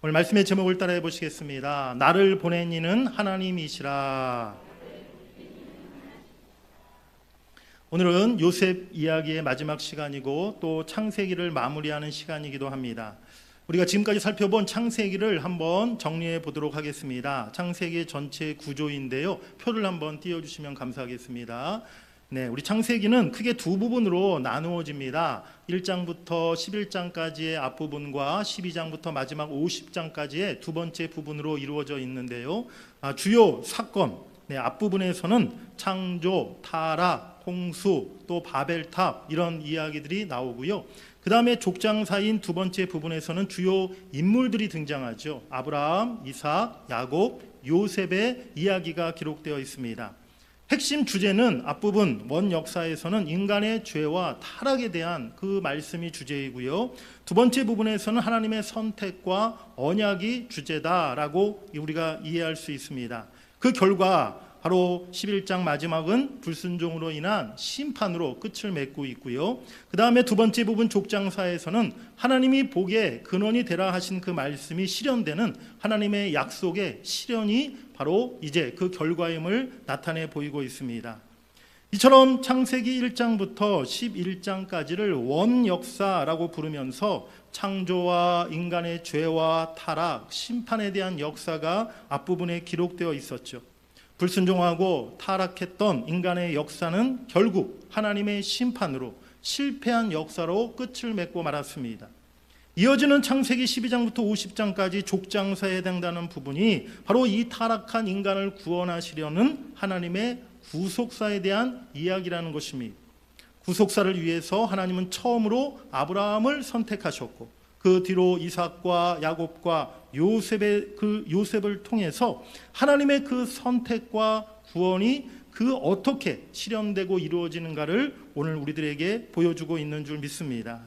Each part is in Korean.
오늘 말씀의 제목을 따라해 보시겠습니다. 나를 보낸 이는 하나님이시라. 오늘은 요셉 이야기의 마지막 시간이고 또 창세기를 마무리하는 시간이기도 합니다. 우리가 지금까지 살펴본 창세기를 한번 정리해 보도록 하겠습니다. 창세기 전체 구조인데요. 표를 한번 띄워주시면 감사하겠습니다. 네, 우리 창세기는 크게 두 부분으로 나누어집니다. 1장부터 11장까지의 앞부분과 12장부터 마지막 50장까지의 두 번째 부분으로 이루어져 있는데요. 주요 사건, 앞부분에서는 창조, 타락, 홍수, 또 바벨탑 이런 이야기들이 나오고요. 그 다음에 족장사인 두 번째 부분에서는 주요 인물들이 등장하죠. 아브라함, 이삭, 야곱, 요셉의 이야기가 기록되어 있습니다. 핵심 주제는 앞부분 원 역사에서는 인간의 죄와 타락에 대한 그 말씀이 주제이고요. 두 번째 부분에서는 하나님의 선택과 언약이 주제다라고 우리가 이해할 수 있습니다. 그 결과 바로 11장 마지막은 불순종으로 인한 심판으로 끝을 맺고 있고요. 그 다음에 두 번째 부분 족장사에서는 하나님이 복의 근원이 되라 하신 그 말씀이 실현되는 하나님의 약속의 실현이 바로 이제 그 결과임을 나타내 보이고 있습니다. 이처럼 창세기 1장부터 11장까지를 원 역사라고 부르면서 창조와 인간의 죄와 타락, 심판에 대한 역사가 앞부분에 기록되어 있었죠. 불순종하고 타락했던 인간의 역사는 결국 하나님의 심판으로 실패한 역사로 끝을 맺고 말았습니다. 이어지는 창세기 12장부터 50장까지 족장사에 해당되는 부분이 바로 이 타락한 인간을 구원하시려는 하나님의 구속사에 대한 이야기라는 것입니다. 구속사를 위해서 하나님은 처음으로 아브라함을 선택하셨고 그 뒤로 이삭과 야곱과 요셉을 통해서 하나님의 그 선택과 구원이 그 어떻게 실현되고 이루어지는가를 오늘 우리들에게 보여주고 있는 줄 믿습니다.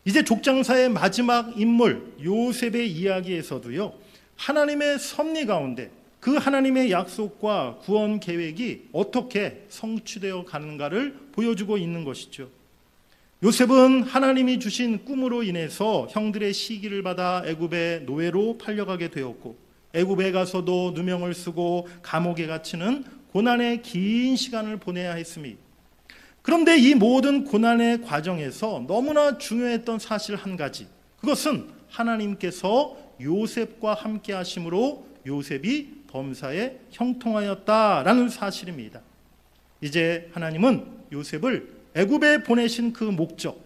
이제 족장사의 마지막 인물 요셉의 이야기에서도요, 하나님의 섭리 가운데 그 하나님의 약속과 구원 계획이 어떻게 성취되어 가는가를 보여주고 있는 것이죠. 요셉은 하나님이 주신 꿈으로 인해서 형들의 시기를 받아 애굽의 노예로 팔려가게 되었고 애굽에 가서도 누명을 쓰고 감옥에 갇히는 고난의 긴 시간을 보내야 했습니다. 그런데 이 모든 고난의 과정에서 너무나 중요했던 사실 한 가지, 그것은 하나님께서 요셉과 함께 하심으로 요셉이 범사에 형통하였다라는 사실입니다. 이제 하나님은 요셉을 애굽에 보내신 그 목적,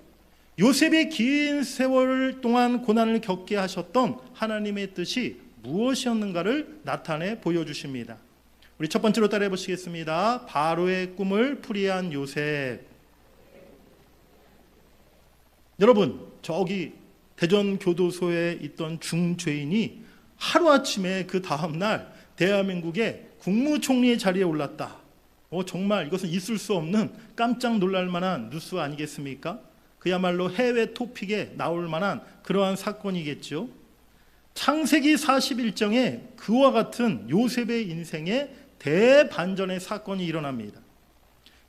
요셉이 긴 세월 동안 고난을 겪게 하셨던 하나님의 뜻이 무엇이었는가를 나타내 보여주십니다. 우리 첫 번째로 따라해 보시겠습니다. 바로의 꿈을 풀이한 요셉. 여러분, 저기 대전교도소에 있던 중죄인이 하루아침에 그 다음날 대한민국의 국무총리의 자리에 올랐다. 정말 이것은 있을 수 없는 깜짝 놀랄 만한 뉴스 아니겠습니까? 그야말로 해외 토픽에 나올 만한 그러한 사건이겠죠. 창세기 41장에 그와 같은 요셉의 인생에 대반전의 사건이 일어납니다.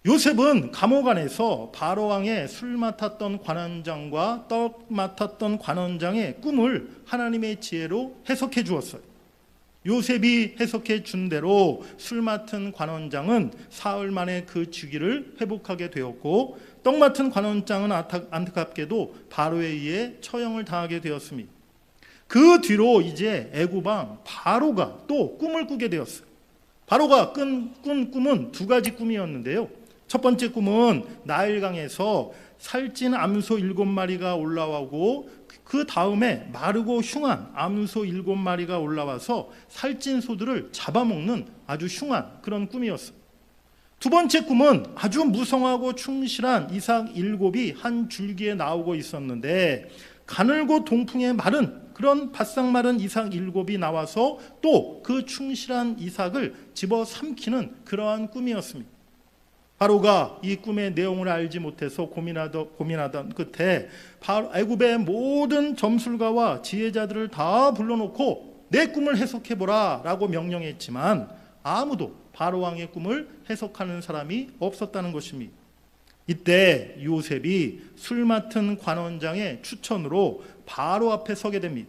요셉은 감옥 안에서 바로왕의 술 맡았던 관원장과 떡 맡았던 관원장의 꿈을 하나님의 지혜로 해석해 주었어요. 요셉이 해석해 준 대로 술 맡은 관원장은 사흘 만에 그 직위를 회복하게 되었고 떡 맡은 관원장은 안타깝게도 바로에 의해 처형을 당하게 되었습니다. 그 뒤로 이제 애굽왕 바로가 또 꿈을 꾸게 되었어요. 바로가 꾼 꿈은 두 가지 꿈이었는데요. 첫 번째 꿈은 나일강에서 살찐 암소 7마리가 올라오고 그 다음에 마르고 흉한 암소 7마리가 올라와서 살찐 소들을 잡아먹는 아주 흉한 그런 꿈이었어요. 두 번째 꿈은 아주 무성하고 충실한 이삭 7이 한 줄기에 나오고 있었는데 가늘고 동풍에 마른 그런 바싹 마른 이삭 7이 나와서 또 그 충실한 이삭을 집어삼키는 그러한 꿈이었습니다. 바로가 이 꿈의 내용을 알지 못해서 고민하던 끝에 애굽의 모든 점술가와 지혜자들을 다 불러놓고 내 꿈을 해석해보라 라고 명령했지만 아무도 바로왕의 꿈을 해석하는 사람이 없었다는 것입니다. 이때 요셉이 술 맡은 관원장의 추천으로 바로 앞에 서게 됩니다.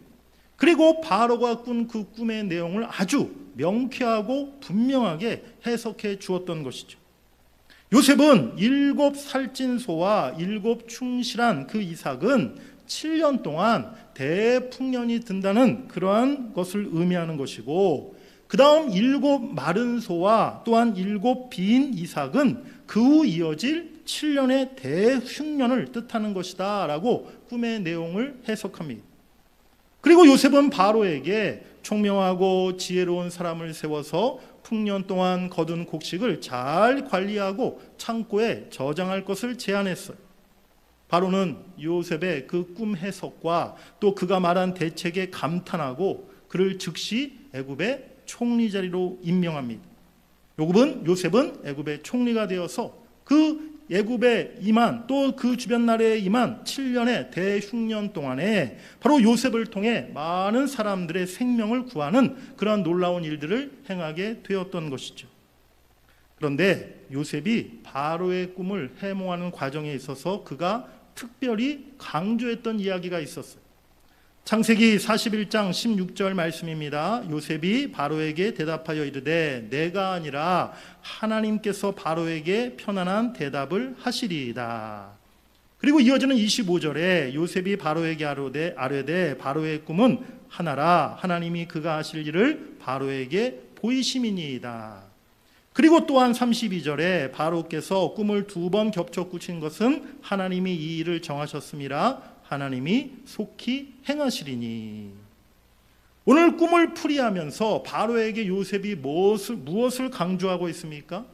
그리고 바로가 꾼 그 꿈의 내용을 아주 명쾌하고 분명하게 해석해 주었던 것이죠. 요셉은 7 살찐소와 7 충실한 그 이삭은 7년 동안 대풍년이 든다는 그러한 것을 의미하는 것이고, 그 다음 7 마른 소와 또한 7 빈 이삭은 그 후 이어질 7년의 대흉년을 뜻하는 것이다 라고 꿈의 내용을 해석합니다. 그리고 요셉은 바로에게 총명하고 지혜로운 사람을 세워서 풍년 동안 거둔 곡식을 잘 관리하고 창고에 저장할 것을 제안했어요. 바로는 요셉의 그 꿈 해석과 또 그가 말한 대책에 감탄하고 그를 즉시 애굽의 총리 자리로 임명합니다. 요셉은 애굽의 총리가 되어서 그 애굽에 임한 또 그 주변 나라에 임한 7년의 대흉년 동안에 바로 요셉을 통해 많은 사람들의 생명을 구하는 그러한 놀라운 일들을 행하게 되었던 것이죠. 그런데 요셉이 바로의 꿈을 해몽하는 과정에 있어서 그가 특별히 강조했던 이야기가 있었어요. 창세기 41장 16절 말씀입니다. 요셉이 바로에게 대답하여 이르되 내가 아니라 하나님께서 바로에게 편안한 대답을 하시리이다. 그리고 이어지는 25절에 요셉이 바로에게 아뢰되 바로의 꿈은 하나라 하나님이 그가 하실 일을 바로에게 보이심이니이다. 그리고 또한 32절에 바로께서 꿈을 2번 겹쳐 꾸신 것은 하나님이 이 일을 정하셨음이라 하나님이 속히 행하시리니. 오늘 꿈을 풀이하면서 바로에게 요셉이 무엇을 강조하고 있습니까?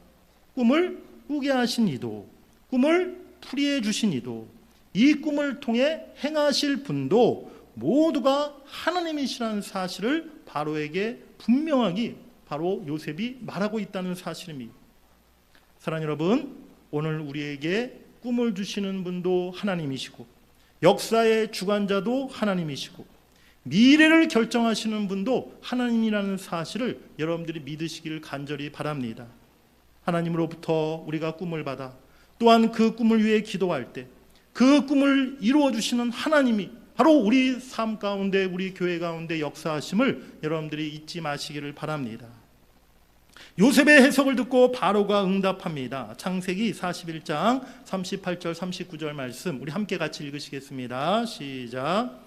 꿈을 꾸게 하신 이도, 꿈을 풀이해 주신 이도, 이 꿈을 통해 행하실 분도 모두가 하나님이시라는 사실을 바로에게 분명하게 바로 요셉이 말하고 있다는 사실입니다. 사랑하는 여러분, 오늘 우리에게 꿈을 주시는 분도 하나님이시고 역사의 주관자도 하나님이시고 미래를 결정하시는 분도 하나님이라는 사실을 여러분들이 믿으시기를 간절히 바랍니다. 하나님으로부터 우리가 꿈을 받아 또한 그 꿈을 위해 기도할 때 그 꿈을 이루어 주시는 하나님이 바로 우리 삶 가운데 우리 교회 가운데 역사하심을 여러분들이 잊지 마시기를 바랍니다. 요셉의 해석을 듣고 바로가 응답합니다. 창세기 41장 38절 39절 말씀 우리 함께 같이 읽으시겠습니다. 시작.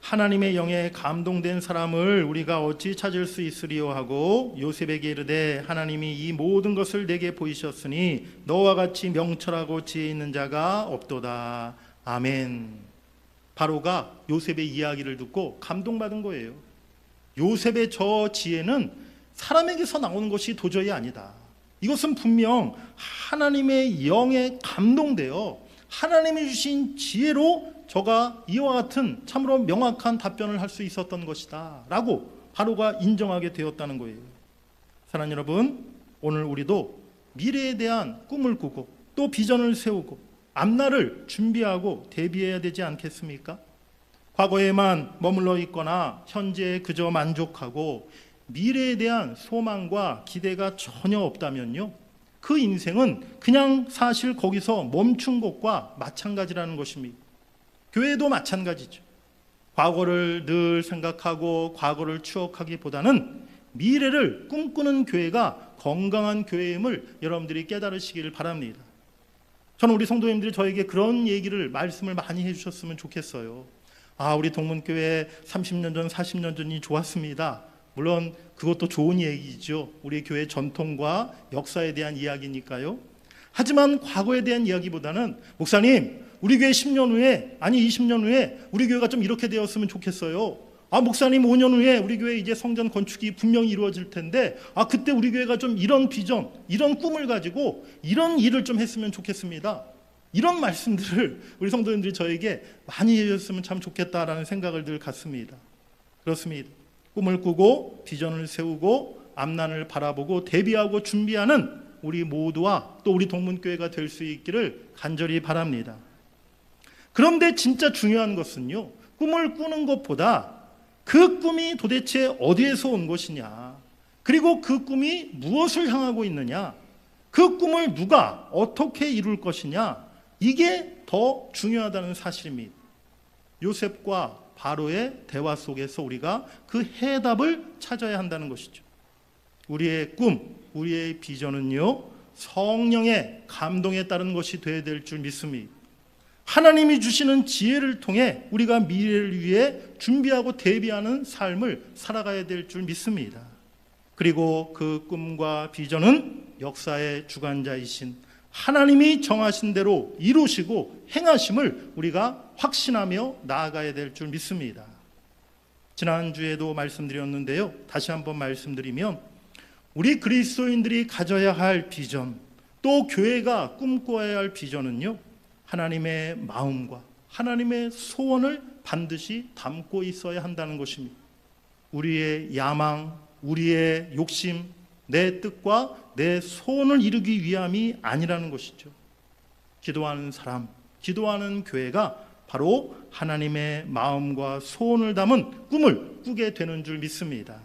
하나님의 영에 감동된 사람을 우리가 어찌 찾을 수 있으리요 하고 요셉에게 이르되 하나님이 이 모든 것을 내게 보이셨으니 너와 같이 명철하고 지혜 있는 자가 없도다. 아멘. 바로가 요셉의 이야기를 듣고 감동받은 거예요. 요셉의 저 지혜는 사람에게서 나오는 것이 도저히 아니다. 이것은 분명 하나님의 영에 감동되어 하나님이 주신 지혜로 저가 이와 같은 참으로 명확한 답변을 할 수 있었던 것이다 라고 바로가 인정하게 되었다는 거예요. 사랑하는 여러분, 오늘 우리도 미래에 대한 꿈을 꾸고 또 비전을 세우고 앞날을 준비하고 대비해야 되지 않겠습니까? 과거에만 머물러 있거나 현재에 그저 만족하고 미래에 대한 소망과 기대가 전혀 없다면요, 그 인생은 그냥 사실 거기서 멈춘 것과 마찬가지라는 것입니다. 교회도 마찬가지죠. 과거를 늘 생각하고 과거를 추억하기보다는 미래를 꿈꾸는 교회가 건강한 교회임을 여러분들이 깨달으시기를 바랍니다. 저는 우리 성도님들이 저에게 그런 말씀을 많이 해주셨으면 좋겠어요. 우리 동문교회 30년 전, 40년 전이 좋았습니다. 물론 그것도 좋은 얘기죠. 우리 교회 전통과 역사에 대한 이야기니까요. 하지만 과거에 대한 이야기보다는 목사님, 우리 교회 10년 후에, 아니 20년 후에 우리 교회가 좀 이렇게 되었으면 좋겠어요. 목사님 5년 후에 우리 교회 이제 성전 건축이 분명히 이루어질 텐데 그때 우리 교회가 좀 이런 비전, 이런 꿈을 가지고 이런 일을 좀 했으면 좋겠습니다. 이런 말씀들을 우리 성도님들이 저에게 많이 해주셨으면 참 좋겠다라는 생각을 늘 갖습니다. 그렇습니다. 꿈을 꾸고 비전을 세우고 앞날을 바라보고 대비하고 준비하는 우리 모두와 또 우리 동문교회가 될 수 있기를 간절히 바랍니다. 그런데 진짜 중요한 것은요, 꿈을 꾸는 것보다 그 꿈이 도대체 어디에서 온 것이냐, 그리고 그 꿈이 무엇을 향하고 있느냐, 그 꿈을 누가 어떻게 이룰 것이냐, 이게 더 중요하다는 사실입니다. 요셉과 바로의 대화 속에서 우리가 그 해답을 찾아야 한다는 것이죠. 우리의 꿈, 우리의 비전은요, 성령의 감동에 따른 것이 되어야 될 줄 믿습니다. 하나님이 주시는 지혜를 통해 우리가 미래를 위해 준비하고 대비하는 삶을 살아가야 될 줄 믿습니다. 그리고 그 꿈과 비전은 역사의 주관자이신 하나님이 정하신 대로 이루시고 행하심을 우리가 확신하며 나아가야 될 줄 믿습니다. 지난주에도 말씀드렸는데요, 다시 한번 말씀드리면 우리 그리스도인들이 가져야 할 비전, 또 교회가 꿈꿔야 할 비전은요, 하나님의 마음과 하나님의 소원을 반드시 담고 있어야 한다는 것입니다. 우리의 야망, 우리의 욕심, 내 뜻과 내 소원을 이루기 위함이 아니라는 것이죠. 기도하는 사람, 기도하는 교회가 바로 하나님의 마음과 소원을 담은 꿈을 꾸게 되는 줄 믿습니다.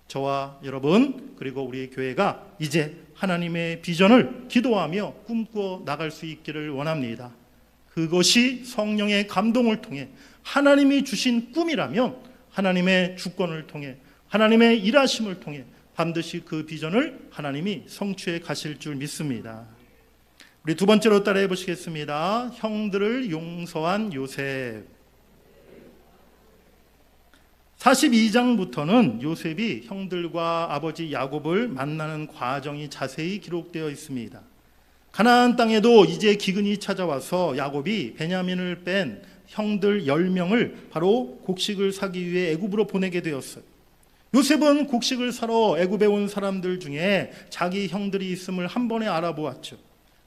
저와 여러분, 그리고 우리 교회가 이제 하나님의 비전을 기도하며 꿈꾸어 나갈 수 있기를 원합니다. 그것이 성령의 감동을 통해 하나님이 주신 꿈이라면 하나님의 주권을 통해 하나님의 일하심을 통해 반드시 그 비전을 하나님이 성취해 가실 줄 믿습니다. 우리 두 번째로 따라해 보시겠습니다. 형들을 용서한 요셉. 42장부터는 요셉이 형들과 아버지 야곱을 만나는 과정이 자세히 기록되어 있습니다. 가나안 땅에도 이제 기근이 찾아와서 야곱이 베냐민을 뺀 형들 10명을 바로 곡식을 사기 위해 애굽으로 보내게 되었어요. 요셉은 곡식을 사러 애굽에 온 사람들 중에 자기 형들이 있음을 한 번에 알아보았죠.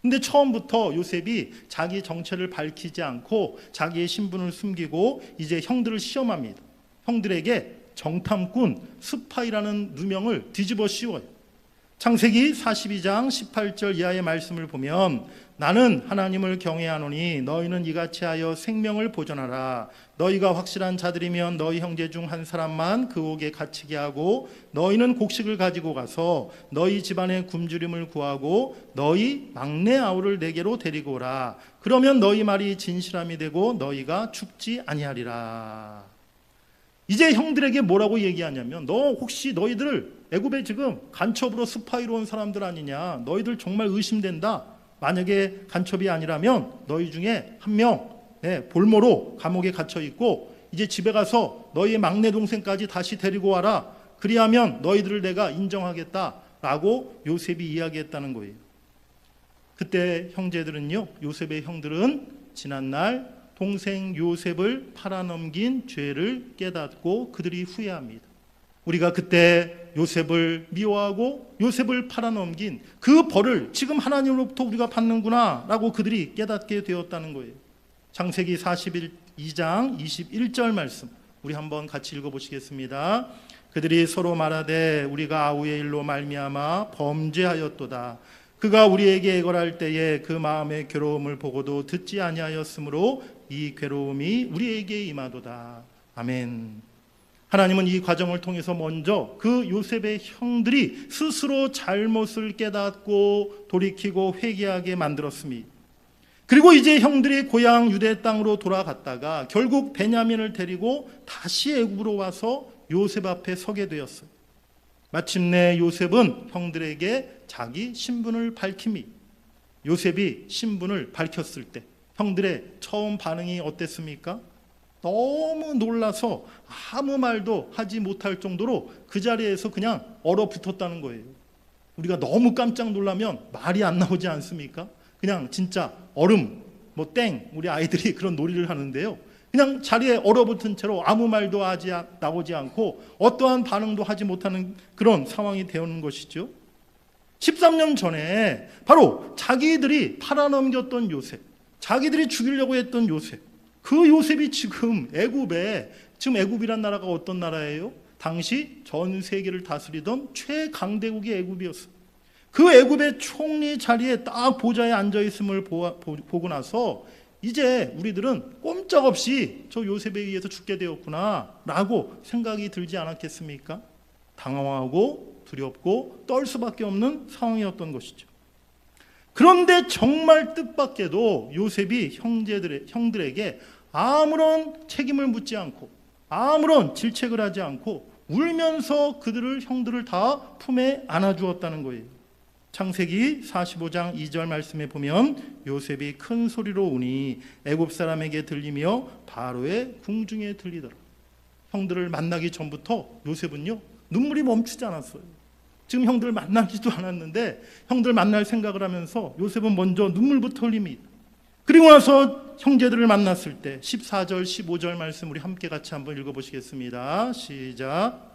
근데 처음부터 요셉이 자기 정체를 밝히지 않고 자기의 신분을 숨기고 이제 형들을 시험합니다. 형들에게 정탐꾼, 스파이라는 누명을 뒤집어 씌워요. 창세기 42장 18절 이하의 말씀을 보면 나는 하나님을 경외하노니 너희는 이같이 하여 생명을 보존하라. 너희가 확실한 자들이면 너희 형제 중 한 사람만 그 옥에 갇히게 하고 너희는 곡식을 가지고 가서 너희 집안의 굶주림을 구하고 너희 막내 아우를 내게로 데리고 오라. 그러면 너희 말이 진실함이 되고 너희가 죽지 아니하리라. 이제 형들에게 뭐라고 얘기하냐면 너 혹시 너희들 애굽에 지금 간첩으로 스파이로 온 사람들 아니냐. 너희들 정말 의심된다. 만약에 간첩이 아니라면 너희 중에 한 명 볼모로 감옥에 갇혀 있고 이제 집에 가서 너희의 막내 동생까지 다시 데리고 와라. 그리하면 너희들을 내가 인정하겠다라고 요셉이 이야기했다는 거예요. 그때 형제들은요, 요셉의 형들은 지난날 동생 요셉을 팔아넘긴 죄를 깨닫고 그들이 후회합니다. 우리가 그때 요셉을 미워하고 요셉을 팔아넘긴 그 벌을 지금 하나님으로부터 우리가 받는구나 라고 그들이 깨닫게 되었다는 거예요. 창세기 42장 21절 말씀 우리 한번 같이 읽어보시겠습니다. 그들이 서로 말하되 우리가 아우의 일로 말미암아 범죄하였도다. 그가 우리에게 애걸할 때에 그 마음의 괴로움을 보고도 듣지 아니하였으므로 이 괴로움이 우리에게 임하도다. 아멘. 하나님은 이 과정을 통해서 먼저 그 요셉의 형들이 스스로 잘못을 깨닫고 돌이키고 회개하게 만들었습니다. 그리고 이제 형들이 고향 유대 땅으로 돌아갔다가 결국 베냐민을 데리고 다시 애굽으로 와서 요셉 앞에 서게 되었어요. 마침내 요셉은 형들에게 자기 신분을 밝힙니다. 요셉이 신분을 밝혔을 때 형들의 처음 반응이 어땠습니까? 너무 놀라서 아무 말도 하지 못할 정도로 그 자리에서 그냥 얼어붙었다는 거예요. 우리가 너무 깜짝 놀라면 말이 안 나오지 않습니까? 그냥 진짜 얼음, 땡, 우리 아이들이 그런 놀이를 하는데요. 그냥 자리에 얼어붙은 채로 아무 말도 나오지 않고 어떠한 반응도 하지 못하는 그런 상황이 되는 것이죠. 13년 전에 바로 자기들이 팔아넘겼던 요셉, 자기들이 죽이려고 했던 요셉, 그 요셉이 지금 애굽에, 지금 애굽이란 나라가 어떤 나라예요? 당시 전 세계를 다스리던 최강대국이 애굽이었어요. 그 애굽의 총리 자리에 딱 보좌에 앉아 있음을 보고 나서 이제 우리들은 꼼짝없이 저 요셉에 의해서 죽게 되었구나 라고 생각이 들지 않았겠습니까? 당황하고 두렵고 떨 수밖에 없는 상황이었던 것이죠. 그런데 정말 뜻밖에도 요셉이 형들에게 아무런 책임을 묻지 않고 아무런 질책을 하지 않고 울면서 형들을 다 품에 안아주었다는 거예요. 창세기 45장 2절 말씀에 보면 요셉이 큰 소리로 우니 애굽 사람에게 들리며 바로의 궁중에 들리더라. 형들을 만나기 전부터 요셉은요 눈물이 멈추지 않았어요. 지금 형들을 만나지도 않았는데 형들 만날 생각을 하면서 요셉은 먼저 눈물부터 흘립니다. 그리고 나서 형제들을 만났을 때 14절 15절 말씀 우리 함께 같이 한번 읽어보시겠습니다. 시작.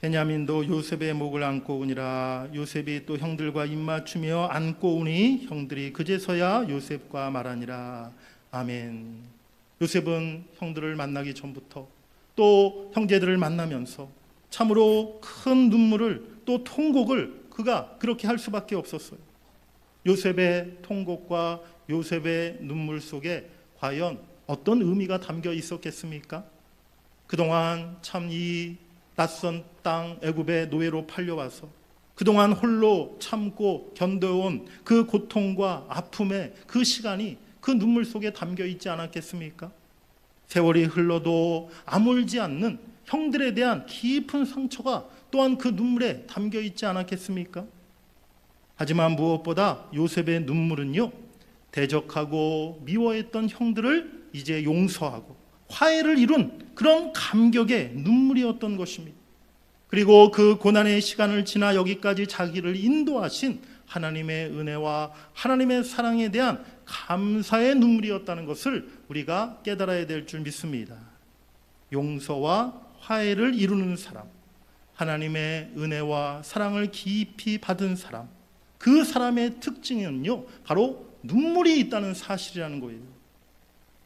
베냐민도 요셉의 목을 안고 우니라. 요셉이 또 형들과 입맞추며 안고 우니 형들이 그제서야 요셉과 말하니라. 아멘. 요셉은 형들을 만나기 전부터 또 형제들을 만나면서 참으로 큰 눈물을 또 통곡을 그가 그렇게 할 수밖에 없었어요. 요셉의 통곡과 요셉의 눈물 속에 과연 어떤 의미가 담겨 있었겠습니까? 그동안 참 이 낯선 땅 애굽의 노예로 팔려와서 그동안 홀로 참고 견뎌온 그 고통과 아픔의 그 시간이 그 눈물 속에 담겨 있지 않았겠습니까? 세월이 흘러도 아물지 않는 형들에 대한 깊은 상처가 또한 그 눈물에 담겨 있지 않았겠습니까? 하지만 무엇보다 요셉의 눈물은요, 대적하고 미워했던 형들을 이제 용서하고 화해를 이룬 그런 감격의 눈물이었던 것입니다. 그리고 그 고난의 시간을 지나 여기까지 자기를 인도하신 하나님의 은혜와 하나님의 사랑에 대한 감사의 눈물이었다는 것을 우리가 깨달아야 될 줄 믿습니다. 용서와 화해를 이루는 사람, 하나님의 은혜와 사랑을 깊이 받은 사람, 그 사람의 특징은요 바로 눈물이 있다는 사실이라는 거예요.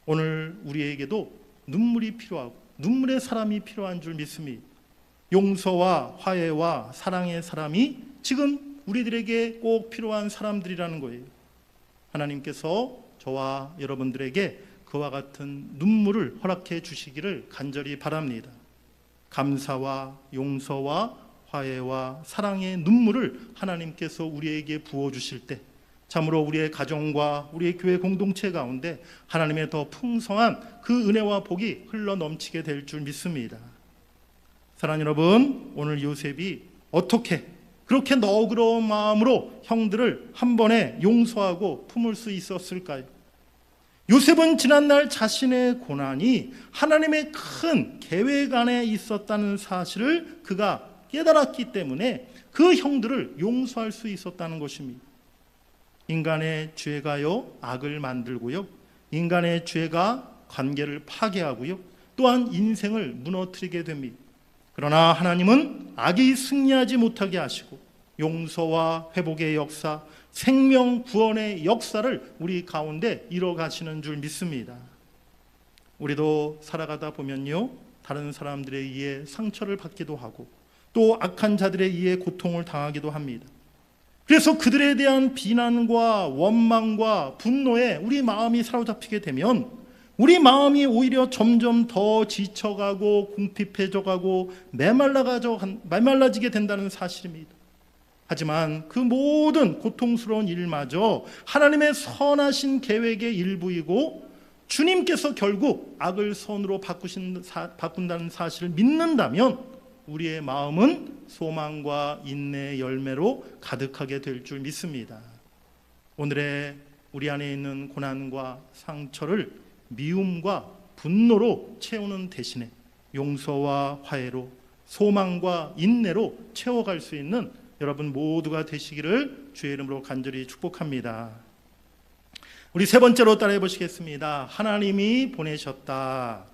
오늘 우리에게도 눈물이 필요하고 눈물의 사람이 필요한 줄 믿습니다. 용서와 화해와 사랑의 사람이 지금 우리들에게 꼭 필요한 사람들이라는 거예요. 하나님께서 저와 여러분들에게 그와 같은 눈물을 허락해 주시기를 간절히 바랍니다. 감사와 용서와 화해와 사랑의 눈물을 하나님께서 우리에게 부어주실 때 참으로 우리의 가정과 우리의 교회 공동체 가운데 하나님의 더 풍성한 그 은혜와 복이 흘러넘치게 될 줄 믿습니다. 사랑하는 여러분, 오늘 요셉이 어떻게 그렇게 너그러운 마음으로 형들을 한 번에 용서하고 품을 수 있었을까요? 요셉은 지난날 자신의 고난이 하나님의 큰 계획 안에 있었다는 사실을 그가 깨달았기 때문에 그 형들을 용서할 수 있었다는 것입니다. 인간의 죄가요 악을 만들고요, 인간의 죄가 관계를 파괴하고요, 또한 인생을 무너뜨리게 됩니다. 그러나 하나님은 악이 승리하지 못하게 하시고 용서와 회복의 역사, 생명 구원의 역사를 우리 가운데 이뤄가시는 줄 믿습니다. 우리도 살아가다 보면요 다른 사람들에 의해 상처를 받기도 하고 또 악한 자들에 의해 고통을 당하기도 합니다. 그래서 그들에 대한 비난과 원망과 분노에 우리 마음이 사로잡히게 되면 우리 마음이 오히려 점점 더 지쳐가고 궁핍해져가고 메말라지게 된다는 사실입니다. 하지만 그 모든 고통스러운 일마저 하나님의 선하신 계획의 일부이고 주님께서 결국 악을 선으로 바꾼다는 사실을 믿는다면 우리의 마음은 소망과 인내의 열매로 가득하게 될 줄 믿습니다. 오늘의 우리 안에 있는 고난과 상처를 미움과 분노로 채우는 대신에 용서와 화해로 소망과 인내로 채워갈 수 있는 여러분 모두가 되시기를 주의 이름으로 간절히 축복합니다. 우리 세 번째로 따라해 보시겠습니다. 하나님이 보내셨다.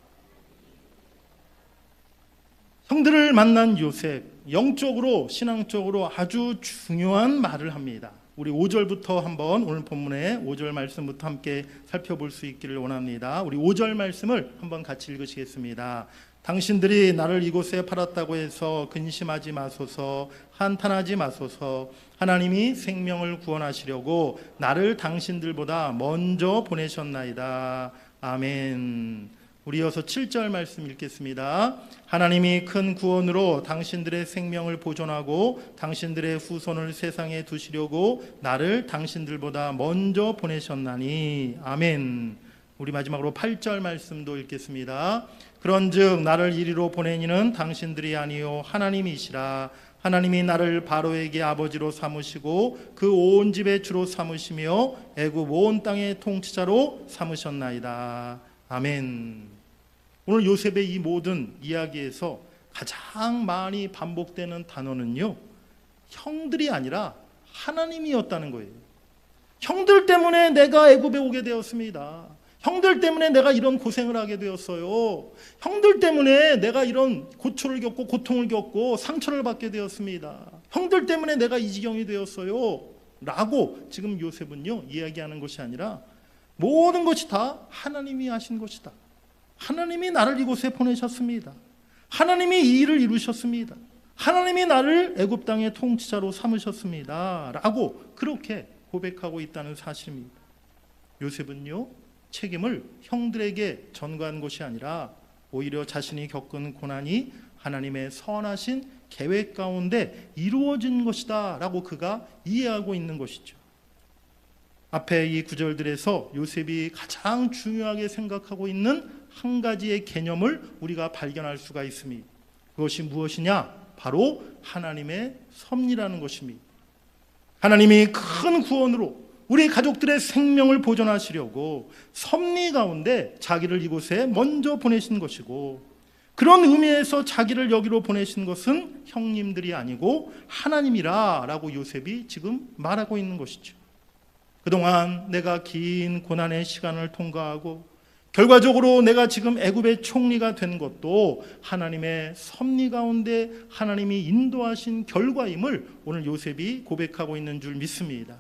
형들을 만난 요셉, 영적으로 신앙적으로 아주 중요한 말을 합니다. 우리 5절부터 한번 오늘 본문의 5절 말씀부터 함께 살펴볼 수 있기를 원합니다. 우리 5절 말씀을 한번 같이 읽으시겠습니다. 당신들이 나를 이곳에 팔았다고 해서 근심하지 마소서, 한탄하지 마소서. 하나님이 생명을 구원하시려고 나를 당신들보다 먼저 보내셨나이다. 아멘. 우리 이어서 7절 말씀 읽겠습니다. 하나님이 큰 구원으로 당신들의 생명을 보존하고 당신들의 후손을 세상에 두시려고 나를 당신들보다 먼저 보내셨나니. 아멘. 우리 마지막으로 8절 말씀도 읽겠습니다. 그런즉 나를 이리로 보내니는 당신들이 아니요 하나님이시라. 하나님이 나를 바로에게 아버지로 삼으시고 그 온 집의 주로 삼으시며 애굽 온 땅의 통치자로 삼으셨나이다. 아멘. 오늘 요셉의 이 모든 이야기에서 가장 많이 반복되는 단어는요, 형들이 아니라 하나님이었다는 거예요. 형들 때문에 내가 애굽에 오게 되었습니다. 형들 때문에 내가 이런 고생을 하게 되었어요. 형들 때문에 내가 이런 고초를 겪고 고통을 겪고 상처를 받게 되었습니다. 형들 때문에 내가 이 지경이 되었어요. 라고 지금 요셉은요, 이야기하는 것이 아니라 모든 것이 다 하나님이 하신 것이다. 하나님이 나를 이곳에 보내셨습니다. 하나님이 이 일을 이루셨습니다. 하나님이 나를 애굽 땅의 통치자로 삼으셨습니다. 라고 그렇게 고백하고 있다는 사실입니다. 요셉은요, 책임을 형들에게 전가한 것이 아니라 오히려 자신이 겪은 고난이 하나님의 선하신 계획 가운데 이루어진 것이다 라고 그가 이해하고 있는 것이죠. 앞에 이 구절들에서 요셉이 가장 중요하게 생각하고 있는 한 가지의 개념을 우리가 발견할 수가 있습니다. 그것이 무엇이냐? 바로 하나님의 섭리라는 것입니다. 하나님이 큰 구원으로 우리 가족들의 생명을 보존하시려고 섭리 가운데 자기를 이곳에 먼저 보내신 것이고, 그런 의미에서 자기를 여기로 보내신 것은 형님들이 아니고 하나님이라 라고 요셉이 지금 말하고 있는 것이죠. 그동안 내가 긴 고난의 시간을 통과하고 결과적으로 내가 지금 애굽의 총리가 된 것도 하나님의 섭리 가운데 하나님이 인도하신 결과임을 오늘 요셉이 고백하고 있는 줄 믿습니다.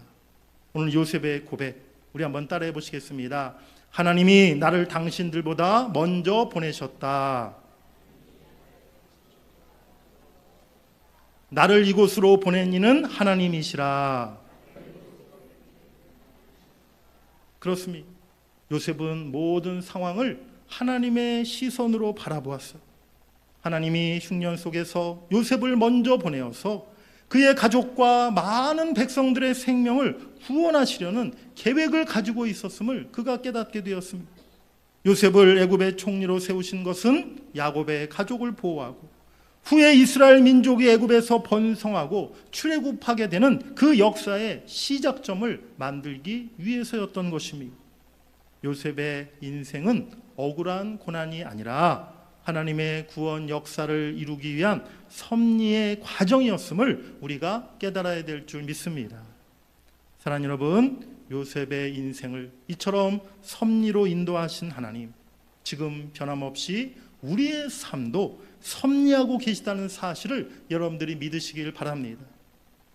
오늘 요셉의 고백 우리 한번 따라해 보시겠습니다. 하나님이 나를 당신들보다 먼저 보내셨다. 나를 이곳으로 보낸 이는 하나님이시라. 그렇습니다. 요셉은 모든 상황을 하나님의 시선으로 바라보았어요. 하나님이 흉년 속에서 요셉을 먼저 보내어서 그의 가족과 많은 백성들의 생명을 구원하시려는 계획을 가지고 있었음을 그가 깨닫게 되었습니다. 요셉을 애굽의 총리로 세우신 것은 야곱의 가족을 보호하고 후에 이스라엘 민족이 애굽에서 번성하고 출애굽하게 되는 그 역사의 시작점을 만들기 위해서였던 것입니다. 요셉의 인생은 억울한 고난이 아니라 하나님의 구원 역사를 이루기 위한 섭리의 과정이었음을 우리가 깨달아야 될 줄 믿습니다. 사랑하는 여러분, 요셉의 인생을 이처럼 섭리로 인도하신 하나님, 지금 변함없이 우리의 삶도 섭리하고 계시다는 사실을 여러분들이 믿으시길 바랍니다.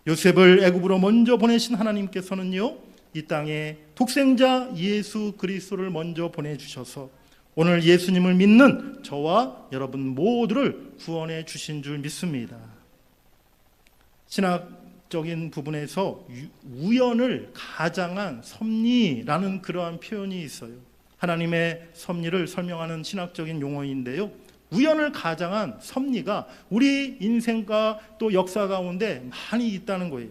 요셉을 애굽으로 먼저 보내신 하나님께서는요, 이 땅에 독생자 예수 그리스도를 먼저 보내주셔서 오늘 예수님을 믿는 저와 여러분 모두를 구원해 주신 줄 믿습니다. 신학적인 부분에서 우연을 가장한 섭리라는 그러한 표현이 있어요. 하나님의 섭리를 설명하는 신학적인 용어인데요, 우연을 가장한 섭리가 우리 인생과 또 역사 가운데 많이 있다는 거예요.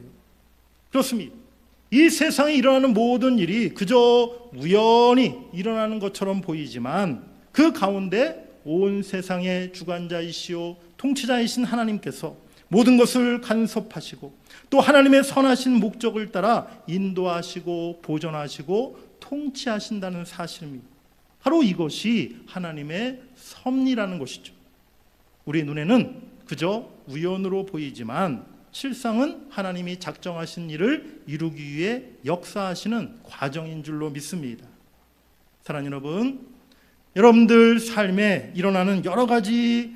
그렇습니다. 이 세상에 일어나는 모든 일이 그저 우연히 일어나는 것처럼 보이지만 그 가운데 온 세상의 주관자이시오 통치자이신 하나님께서 모든 것을 간섭하시고 또 하나님의 선하신 목적을 따라 인도하시고 보존하시고 통치하신다는 사실입니다. 바로 이것이 하나님의 섭리라는 것이죠. 우리 눈에는 그저 우연으로 보이지만 실상은 하나님이 작정하신 일을 이루기 위해 역사하시는 과정인 줄로 믿습니다. 사랑하는 여러분, 여러분들 삶에 일어나는 여러 가지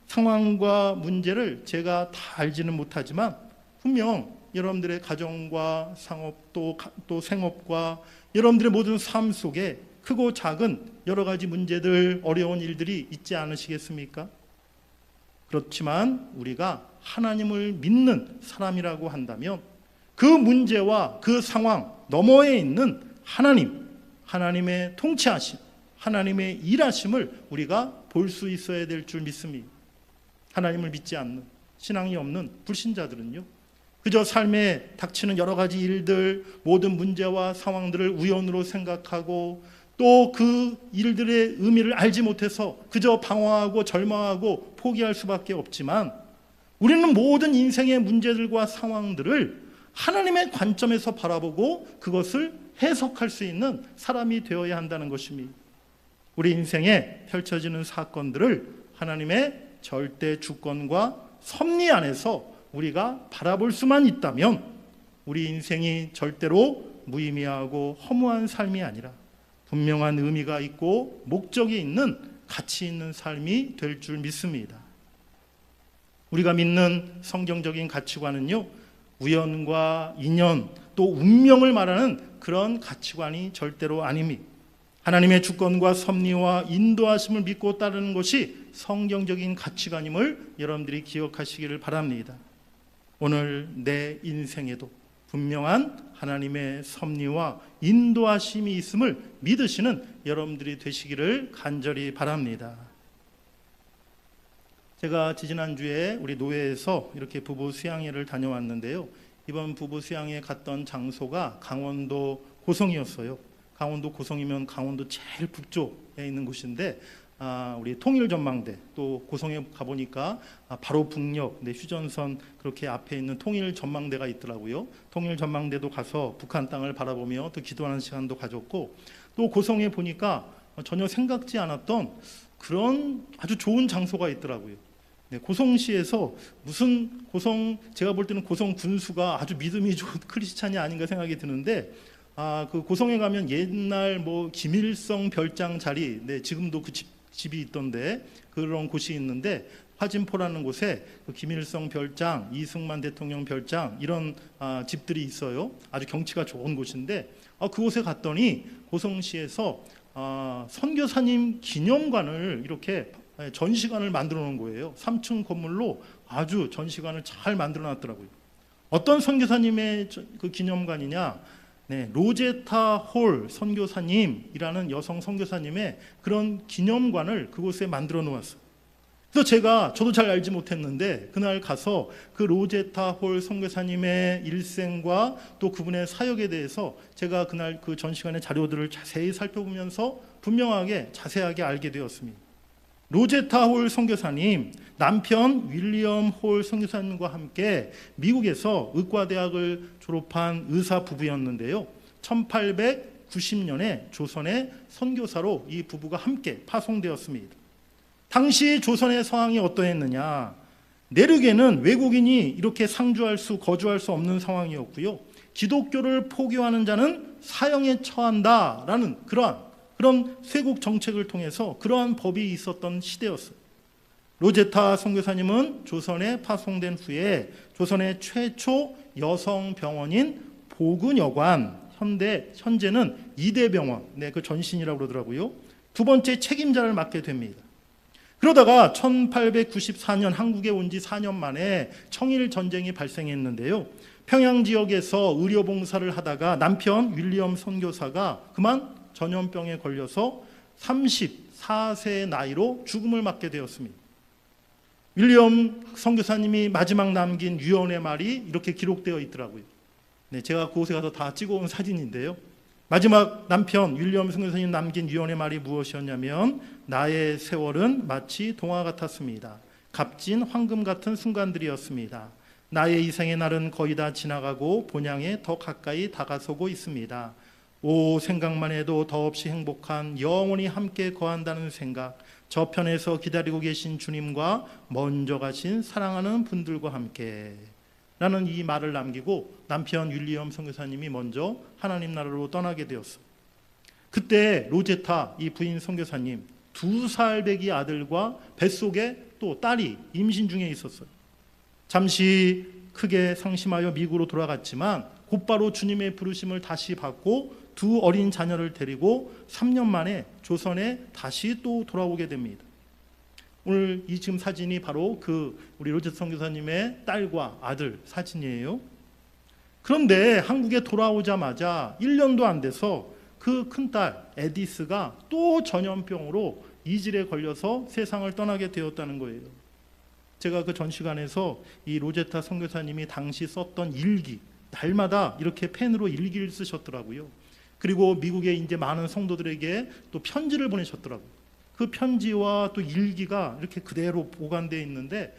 상황과 문제를 제가 다 알지는 못하지만 분명 여러분들의 가정과 상업 또 생업과 여러분들의 모든 삶 속에 크고 작은 여러 가지 문제들, 어려운 일들이 있지 않으시겠습니까? 그렇지만 우리가 하나님을 믿는 사람이라고 한다면 그 문제와 그 상황 너머에 있는 하나님의 통치하심, 하나님의 일하심을 우리가 볼 수 있어야 될 줄 믿습니다. 하나님을 믿지 않는, 신앙이 없는 불신자들은요, 그저 삶에 닥치는 여러 가지 일들, 모든 문제와 상황들을 우연으로 생각하고 또 그 일들의 의미를 알지 못해서 그저 방황하고 절망하고 포기할 수밖에 없지만, 우리는 모든 인생의 문제들과 상황들을 하나님의 관점에서 바라보고 그것을 해석할 수 있는 사람이 되어야 한다는 것입니다. 우리 인생에 펼쳐지는 사건들을 하나님의 절대 주권과 섭리 안에서 우리가 바라볼 수만 있다면 우리 인생이 절대로 무의미하고 허무한 삶이 아니라 분명한 의미가 있고 목적이 있는, 가치 있는 삶이 될 줄 믿습니다. 우리가 믿는 성경적인 가치관은요, 우연과 인연 또 운명을 말하는 그런 가치관이 절대로 아닙니다. 하나님의 주권과 섭리와 인도하심을 믿고 따르는 것이 성경적인 가치관임을 여러분들이 기억하시기를 바랍니다. 오늘 내 인생에도 분명한 하나님의 섭리와 인도하심이 있음을 믿으시는 여러분들이 되시기를 간절히 바랍니다. 제가 지지난주에 우리 노회에서 이렇게 부부 수양회를 다녀왔는데요, 이번 부부 수양회 갔던 장소가 강원도 고성이었어요. 강원도 고성이면 강원도 제일 북쪽에 있는 곳인데, 우리 통일전망대, 또 고성에 가보니까 바로 북녘, 휴전선 그렇게 앞에 있는 통일전망대가 있더라고요. 통일전망대도 가서 북한 땅을 바라보며 또 기도하는 시간도 가졌고, 또 고성에 보니까 전혀 생각지 않았던 그런 아주 좋은 장소가 있더라고요. 고성시에서 무슨 제가 볼 때는 고성 군수가 아주 믿음이 좋은 크리스찬이 아닌가 생각이 드는데, 그 고성에 가면 옛날 김일성 별장 자리, 지금도 그 집이 있던데 그런 곳이 있는데, 화진포라는 곳에 그 김일성 별장, 이승만 대통령 별장 이런 집들이 있어요. 아주 경치가 좋은 곳인데, 그곳에 갔더니 고성시에서 선교사님 기념관을 이렇게 전시관을 만들어 놓은 거예요. 3층 건물로 아주 전시관을 잘 만들어 놨더라고요. 어떤 선교사님의 그 기념관이냐, 로제타 홀 선교사님이라는 여성 선교사님의 그런 기념관을 그곳에 만들어 놓았어요. 그래서 저도 잘 알지 못했는데 그날 가서 그 로제타 홀 선교사님의 일생과 또 그분의 사역에 대해서 제가 그날 그 전시관의 자료들을 자세히 살펴보면서 분명하게 자세하게 알게 되었습니다. 로제타 홀 선교사님, 남편 윌리엄 홀 선교사님과 함께 미국에서 의과대학을 졸업한 의사 부부였는데요, 1890년에 조선의 선교사로 이 부부가 함께 파송되었습니다. 당시 조선의 상황이 어떠했느냐, 내륙에는 외국인이 이렇게 거주할 수 없는 상황이었고요, 기독교를 포교하는 자는 사형에 처한다라는 그런 쇄국 정책을 통해서 그러한 법이 있었던 시대였어요. 로제타 선교사님은 조선에 파송된 후에 조선의 최초 여성 병원인 보근여관, 현재는 이대병원, 그 전신이라고 그러더라고요. 두 번째 책임자를 맡게 됩니다. 그러다가 1894년 한국에 온 지 4년 만에 청일 전쟁이 발생했는데요, 평양 지역에서 의료봉사를 하다가 남편 윌리엄 선교사가 그만 전염병에 걸려서 34세의 나이로 죽음을 맞게 되었습니다. 윌리엄 선교사님이 마지막 남긴 유언의 말이 이렇게 기록되어 있더라고요. 제가 그곳에 가서 다 찍어온 사진인데요, 마지막 남편 윌리엄 선교사님 남긴 유언의 말이 무엇이었냐면, 나의 세월은 마치 동화 같았습니다. 값진 황금 같은 순간들이었습니다. 나의 이생의 날은 거의 다 지나가고 본향에 더 가까이 다가서고 있습니다. 생각만 해도 더없이 행복한, 영원히 함께 거한다는 생각, 저편에서 기다리고 계신 주님과 먼저 가신 사랑하는 분들과 함께 라는 이 말을 남기고 남편 윌리엄 선교사님이 먼저 하나님 나라로 떠나게 되었어요. 그때 로제타 이 부인 선교사님 2살배기 아들과 뱃속에 또 딸이 임신 중에 있었어요. 잠시 크게 상심하여 미국으로 돌아갔지만 곧바로 주님의 부르심을 다시 받고 두 어린 자녀를 데리고 3년 만에 조선에 다시 또 돌아오게 됩니다. 오늘 이 지금 사진이 바로 우리 로제타 선교사님의 딸과 아들 사진이에요. 그런데 한국에 돌아오자마자 1년도 안 돼서 그 큰딸 에디스가 또 전염병으로 이질에 걸려서 세상을 떠나게 되었다는 거예요. 제가 그 전 시간에서 이 로제타 선교사님이 당시 썼던 일기, 날마다 이렇게 펜으로 일기를 쓰셨더라고요. 그리고 미국에 이제 많은 성도들에게 또 편지를 보내셨더라고요. 그 편지와 또 일기가 이렇게 그대로 보관되어 있는데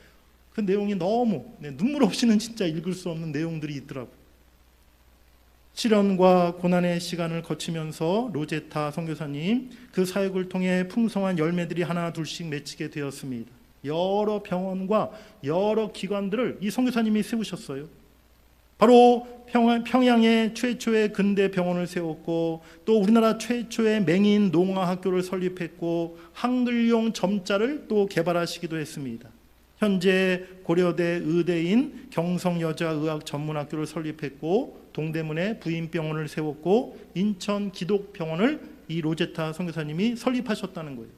그 내용이 너무 눈물 없이는 진짜 읽을 수 없는 내용들이 있더라고요. 시련과 고난의 시간을 거치면서 로제타 선교사님 그 사역을 통해 풍성한 열매들이 하나 둘씩 맺히게 되었습니다. 여러 병원과 여러 기관들을 이 선교사님이 세우셨어요. 바로 평양에 최초의 근대 병원을 세웠고 또 우리나라 최초의 맹인 농아학교를 설립했고 한글용 점자를 또 개발하시기도 했습니다. 현재 고려대 의대인 경성여자의학전문학교를 설립했고 동대문에 부인병원을 세웠고 인천 기독병원을 이 로제타 선교사님이 설립하셨다는 거예요.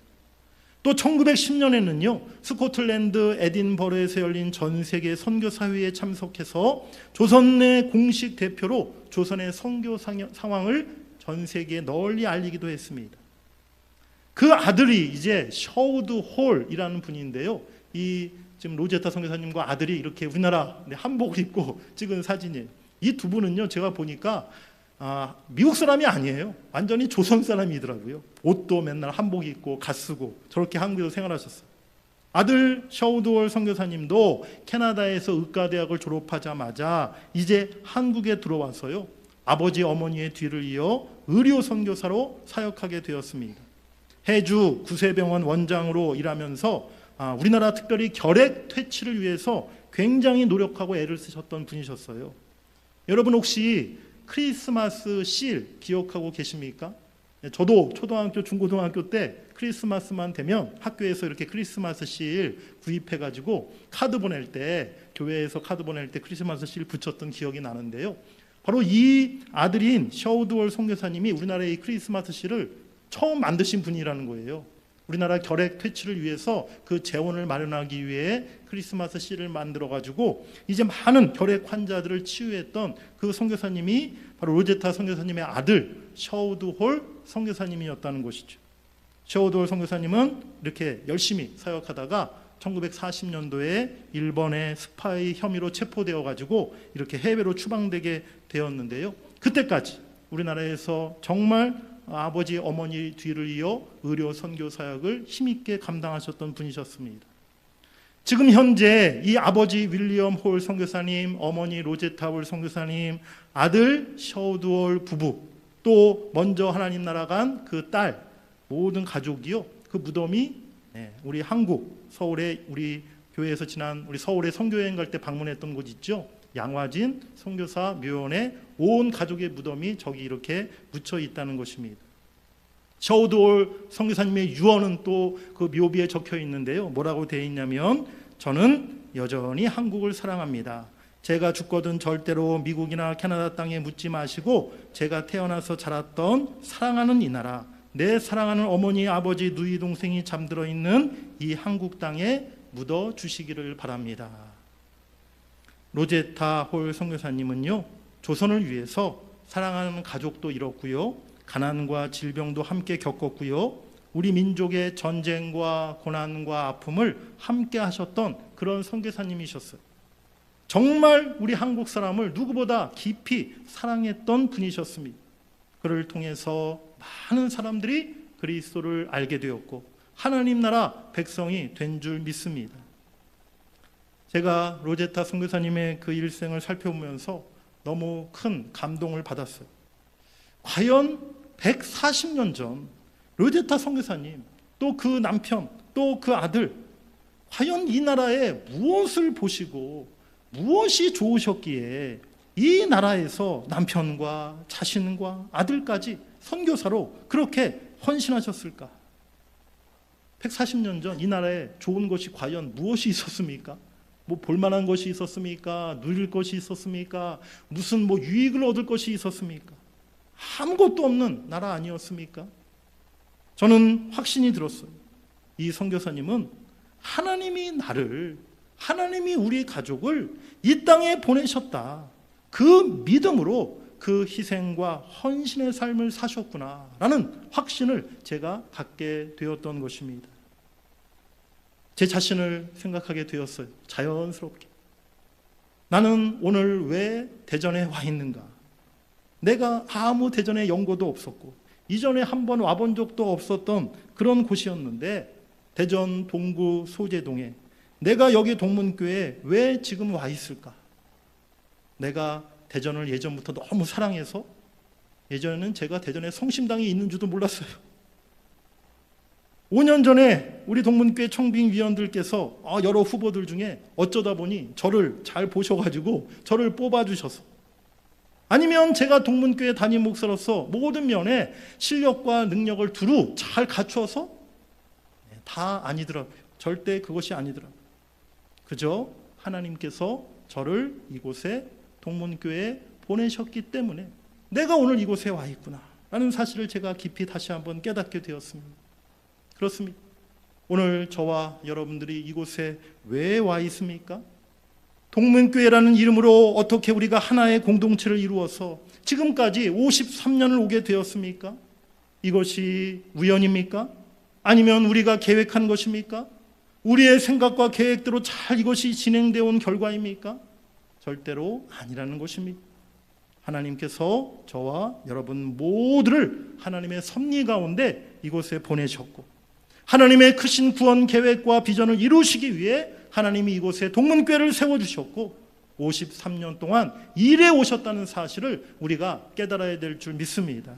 또 1910년에는요 스코틀랜드 에딘버러에서 열린 전 세계 선교사회에 참석해서 조선 내 공식 대표로 조선의 선교 상황을 전 세계에 널리 알리기도 했습니다. 그 아들이 이제 셔우드 홀이라는 분인데요. 이 지금 로제타 선교사님과 아들이 이렇게 우리나라 한복을 입고 찍은 사진이에요. 이 두 분은요 제가 보니까 미국 사람이 아니에요. 완전히 조선 사람이더라고요. 옷도 맨날 한복 입고 갓 쓰고 저렇게 한국에서 생활하셨어요. 아들 셔우드월 선교사님도 캐나다에서 의과대학을 졸업하자마자 이제 한국에 들어와서요 아버지 어머니의 뒤를 이어 의료 선교사로 사역하게 되었습니다. 해주 구세병원 원장으로 일하면서 우리나라 특별히 결핵 퇴치를 위해서 굉장히 노력하고 애를 쓰셨던 분이셨어요. 여러분 혹시 크리스마스 실 기억하고 계십니까? 저도 초등학교, 중고등학교 때 크리스마스만 되면 학교에서 이렇게 크리스마스 실 구입해가지고 카드 보낼 때, 교회에서 카드 보낼 때 크리스마스 실 붙였던 기억이 나는데요. 바로 이 아들인 셔우드월 선교사님이 우리나라의 이 크리스마스 실을 처음 만드신 분이라는 거예요. 우리나라 결핵 퇴치를 위해서 그 재원을 마련하기 위해 크리스마스 씨를 만들어가지고 이제 많은 결핵 환자들을 치유했던 그 선교사님이 바로 로제타 선교사님의 아들 셔우드홀 선교사님이었다는 것이죠. 셔우드홀 선교사님은 이렇게 열심히 사역하다가 1940년도에 일본의 스파이 혐의로 체포되어가지고 이렇게 해외로 추방되게 되었는데요. 그때까지 우리나라에서 정말 아버지 어머니 뒤를 이어 의료 선교 사역을 힘있게 감당하셨던 분이셨습니다. 지금 현재 이 아버지 윌리엄 홀 선교사님, 어머니 로제타 홀 선교사님, 아들 셔우드월 부부, 또 먼저 하나님 나라 간 그 딸 모든 가족이요 그 무덤이 우리 한국 서울에 우리 교회에서 지난 우리 서울에 선교여행 갈 때 방문했던 곳 있죠. 양화진 선교사 묘원에 온 가족의 무덤이 저기 이렇게 묻혀 있다는 것입니다. 셔우드월 선교사님의 유언은 또 그 묘비에 적혀 있는데요. 뭐라고 되어 있냐면 저는 여전히 한국을 사랑합니다. 제가 죽거든 절대로 미국이나 캐나다 땅에 묻지 마시고 제가 태어나서 자랐던 사랑하는 이 나라, 내 사랑하는 어머니, 아버지, 누이, 동생이 잠들어 있는 이 한국 땅에 묻어 주시기를 바랍니다. 로제타 홀 선교사님은요 조선을 위해서 사랑하는 가족도 잃었고요 가난과 질병도 함께 겪었고요 우리 민족의 전쟁과 고난과 아픔을 함께 하셨던 그런 선교사님이셨어요. 정말 우리 한국 사람을 누구보다 깊이 사랑했던 분이셨습니다. 그를 통해서 많은 사람들이 그리스도를 알게 되었고 하나님 나라 백성이 된 줄 믿습니다. 제가 로제타 선교사님의 그 일생을 살펴보면서 너무 큰 감동을 받았어요. 과연 140년 전 로제타 선교사님, 또 그 남편, 또 그 아들, 과연 이 나라에 무엇을 보시고 무엇이 좋으셨기에 이 나라에서 남편과 자신과 아들까지 선교사로 그렇게 헌신하셨을까? 140년 전 이 나라에 좋은 것이 과연 무엇이 있었습니까? 뭐 볼만한 것이 있었습니까? 누릴 것이 있었습니까? 무슨 뭐 유익을 얻을 것이 있었습니까? 아무것도 없는 나라 아니었습니까? 저는 확신이 들었어요. 이 선교사님은 하나님이 우리 가족을 이 땅에 보내셨다. 그 믿음으로 그 희생과 헌신의 삶을 사셨구나라는 확신을 제가 갖게 되었던 것입니다. 제 자신을 생각하게 되었어요. 자연스럽게. 나는 오늘 왜 대전에 와 있는가? 내가 아무 대전에 연고도 없었고 이전에 한번 와본 적도 없었던 그런 곳이었는데 대전 동구 소재동에 내가 여기 동문교회에 왜 지금 와 있을까? 내가 대전을 예전부터 너무 사랑해서 예전에는 제가 대전에 성심당이 있는 줄도 몰랐어요. 5년 전에 우리 동문교회 청빙위원들께서 여러 후보들 중에 어쩌다 보니 저를 잘 보셔가지고 저를 뽑아주셔서 아니면 제가 동문교회 담임 목사로서 모든 면에 실력과 능력을 두루 잘 갖추어서 다 아니더라고요. 절대 그것이 아니더라고요. 그저 하나님께서 저를 이곳에 동문교회에 보내셨기 때문에 내가 오늘 이곳에 와 있구나 라는 사실을 제가 깊이 다시 한번 깨닫게 되었습니다. 그렇습니다. 오늘 저와 여러분들이 이곳에 왜 와 있습니까? 동문교회라는 이름으로 어떻게 우리가 하나의 공동체를 이루어서 지금까지 53년을 오게 되었습니까? 이것이 우연입니까? 아니면 우리가 계획한 것입니까? 우리의 생각과 계획대로 잘 이것이 진행되어 온 결과입니까? 절대로 아니라는 것입니다. 하나님께서 저와 여러분 모두를 하나님의 섭리 가운데 이곳에 보내셨고 하나님의 크신 구원 계획과 비전을 이루시기 위해 하나님이 이곳에 동문교회를 세워주셨고 53년 동안 일해 오셨다는 사실을 우리가 깨달아야 될 줄 믿습니다.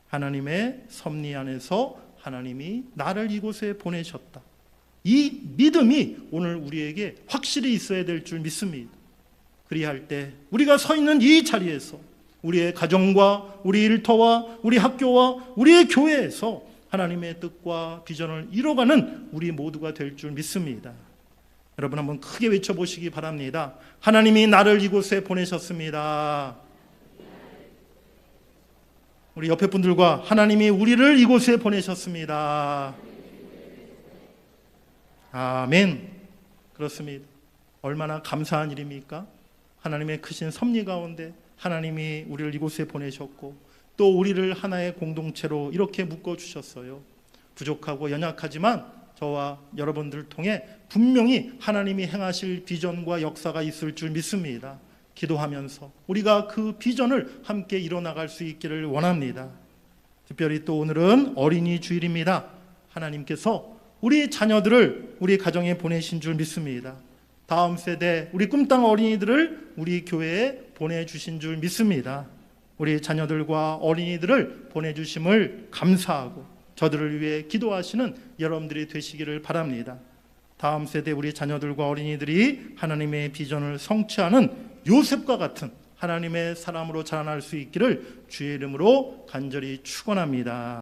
하나님의 섭리 안에서 하나님이 나를 이곳에 보내셨다. 이 믿음이 오늘 우리에게 확실히 있어야 될 줄 믿습니다. 그리할 때 우리가 서 있는 이 자리에서 우리의 가정과 우리 일터와 우리 학교와 우리의 교회에서 하나님의 뜻과 비전을 이뤄가는 우리 모두가 될 줄 믿습니다. 여러분 한번 크게 외쳐보시기 바랍니다. 하나님이 나를 이곳에 보내셨습니다. 우리 옆에 분들과 하나님이 우리를 이곳에 보내셨습니다. 아멘. 그렇습니다. 얼마나 감사한 일입니까? 하나님의 크신 섭리 가운데 하나님이 우리를 이곳에 보내셨고 또 우리를 하나의 공동체로 이렇게 묶어주셨어요. 부족하고 연약하지만 저와 여러분들을 통해 분명히 하나님이 행하실 비전과 역사가 있을 줄 믿습니다. 기도하면서 우리가 그 비전을 함께 이뤄나갈 수 있기를 원합니다. 특별히 또 오늘은 어린이 주일입니다. 하나님께서 우리 자녀들을 우리 가정에 보내신 줄 믿습니다. 다음 세대 우리 꿈땅 어린이들을 우리 교회에 보내주신 줄 믿습니다. 우리 자녀들과 어린이들을 보내주심을 감사하고 저들을 위해 기도하시는 여러분들이 되시기를 바랍니다. 다음 세대 우리 자녀들과 어린이들이 하나님의 비전을 성취하는 요셉과 같은 하나님의 사람으로 자라날 수 있기를 주의 이름으로 간절히 축원합니다.